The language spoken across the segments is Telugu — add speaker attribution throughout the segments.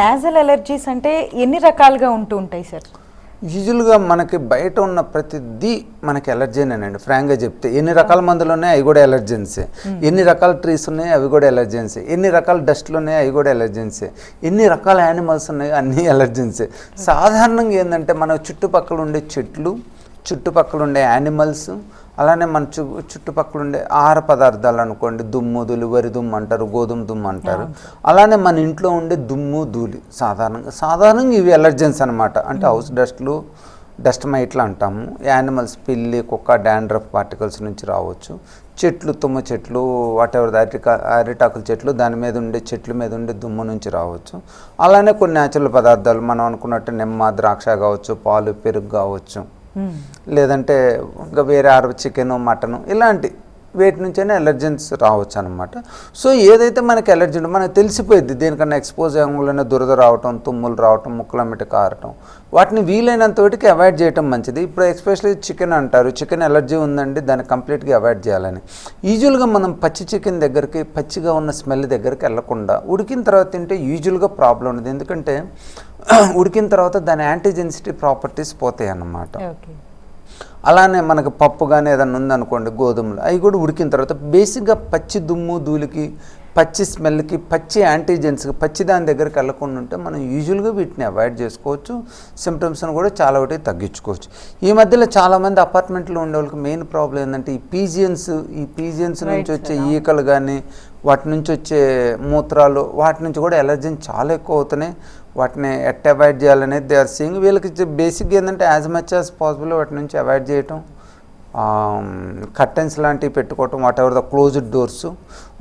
Speaker 1: నాజల్ అలర్జీస్ అంటే ఎన్ని రకాలుగా ఉంటూ ఉంటాయి సార్?
Speaker 2: యూజువల్గా మనకి బయట ఉన్న ప్రతిదీ మనకి ఎలర్జీనేనండి. ఫ్రాంక్గా చెప్తే ఎన్ని రకాల మందులు ఉన్నాయి అవి కూడా ఎలర్జెన్సే, ఎన్ని రకాల ట్రీస్ ఉన్నాయి అవి కూడా ఎలర్జెన్సే, ఎన్ని రకాల డస్ట్లు ఉన్నాయి అవి కూడా ఎలర్జెన్సే, ఎన్ని రకాల యానిమల్స్ ఉన్నాయి అన్నీ ఎలర్జెన్సే. సాధారణంగా ఏంటంటే మన చుట్టుపక్కల ఉండే చెట్లు, చుట్టుపక్కల ఉండే యానిమల్స్, అలానే మన చుట్టుపక్కల ఉండే ఆహార పదార్థాలు అనుకోండి, దుమ్ము ధూళి, వరి దుమ్ము అంటారు, గోధుమ దుమ్ము అంటారు, అలానే మన ఇంట్లో ఉండే దుమ్ము ధూళి సాధారణంగా ఇవి ఎలర్జెన్స్ అనమాట. అంటే హౌస్ డస్ట్లు, డస్ట్ మైట్లు అంటాము. యానిమల్స్ పిల్లి, కుక్క, డాండ్రఫ్ పార్టికల్స్ నుంచి రావచ్చు. చెట్లు, తుమ్మ చెట్లు, వాటెవర్ అరిటాకుల చెట్లు, దాని మీద ఉండే చెట్ల మీద ఉండే దుమ్ము నుంచి రావచ్చు. అలానే కొన్ని న్యాచురల్ పదార్థాలు మనం అనుకున్నట్టు నిమ్మ, ద్రాక్ష కావచ్చు, పాలు, పెరుగు కావచ్చు, లేదంటే ఇంకా వేరే చికెన్, మటన్ ఇలాంటి వేటి నుంచైనా ఎలర్జెన్స్ రావచ్చు అనమాట. సో ఏదైతే మనకి ఎలర్జీ ఉందో మనకు తెలిసిపోయింది, దేనికన్నా ఎక్స్పోజ్ అవ్వగానే దురద రావటం, తుమ్ములు రావటం, ముక్కలమ్మటి కారటం, వాటిని వీలైనంత వరకు అవాయిడ్ చేయటం మంచిది. ఇప్పుడు ఎస్పెషల్లీ చికెన్ అంటారు, చికెన్ ఎలర్జీ ఉందండి, దాన్ని కంప్లీట్గా అవాయిడ్ చేయాలని. యూజువల్గా మనం పచ్చి చికెన్ దగ్గరికి, పచ్చిగా ఉన్న స్మెల్ దగ్గరికి వెళ్ళకుండా ఉడికిన తర్వాత తింటే యూజువల్గా ప్రాబ్లం ఉండదు. ఎందుకంటే ఉడికిన తర్వాత దాని యాంటీజెన్సిటీ ప్రాపర్టీస్ పోతాయి అన్నమాట. అలానే మనకు పప్పు కానీ ఏదైనా ఉందనుకోండి, గోధుమలు, అవి కూడా ఉడికిన తర్వాత బేసిక్గా పచ్చి దుమ్ము ధూళికి, పచ్చి స్మెల్కి, పచ్చి యాంటీజెన్స్కి, పచ్చి దాని దగ్గరికి వెళ్ళకుండా ఉంటే మనం యూజువల్గా వీటిని అవాయిడ్ చేసుకోవచ్చు. సిమ్టమ్స్ని కూడా చాలా ఒకటి తగ్గించుకోవచ్చు. ఈ మధ్యలో చాలామంది అపార్ట్మెంట్లో ఉండే వాళ్ళకి మెయిన్ ప్రాబ్లం ఏంటంటే ఈ పీజియన్స్ నుంచి వచ్చే ఈకలు కానీ, వాటి నుంచి వచ్చే మూత్రాలు, వాటి నుంచి కూడా ఎలర్జీని చాలా ఎక్కువ అవుతున్నాయి. వాటిని ఎట్ అవాయిడ్ చేయాలనేది దే ఆర్ సీయింగ్. వీళ్ళకి బేసిక్గా ఏంటంటే యాజ్ మచ్ యాజ్ పాసిబుల్ వాటి నుంచి అవాయిడ్ చేయటం, కర్టెన్స్ లాంటివి పెట్టుకోవటం, what ever the closed doors.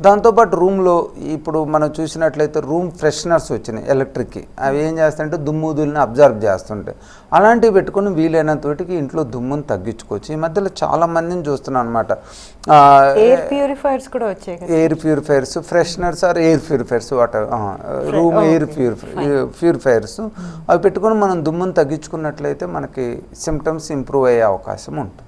Speaker 2: దాంతోపాటు రూమ్లో ఇప్పుడు మనం చూసినట్లయితే రూమ్ ఫ్రెషనర్స్ వచ్చినాయి ఎలక్ట్రిక్కి. అవి ఏం చేస్తాయంటే దుమ్ము ధూళిని అబ్జర్వ్ చేస్తుంటాయి. అలాంటివి పెట్టుకుని వీలైనంత వాటికి ఇంట్లో దుమ్ముని తగ్గించుకోవచ్చు. ఈ మధ్యలో చాలా మందిని చూస్తున్నాం అనమాట.
Speaker 1: ఎయిర్ ప్యూరిఫైర్స్ కూడా వచ్చాయి,
Speaker 2: air purifiers, fresheners or air purifiers, what room air purifiers, అవి పెట్టుకుని మనం దుమ్ముని తగ్గించుకున్నట్లయితే మనకి సిమ్టమ్స్ ఇంప్రూవ్ అయ్యే అవకాశం ఉంటుంది.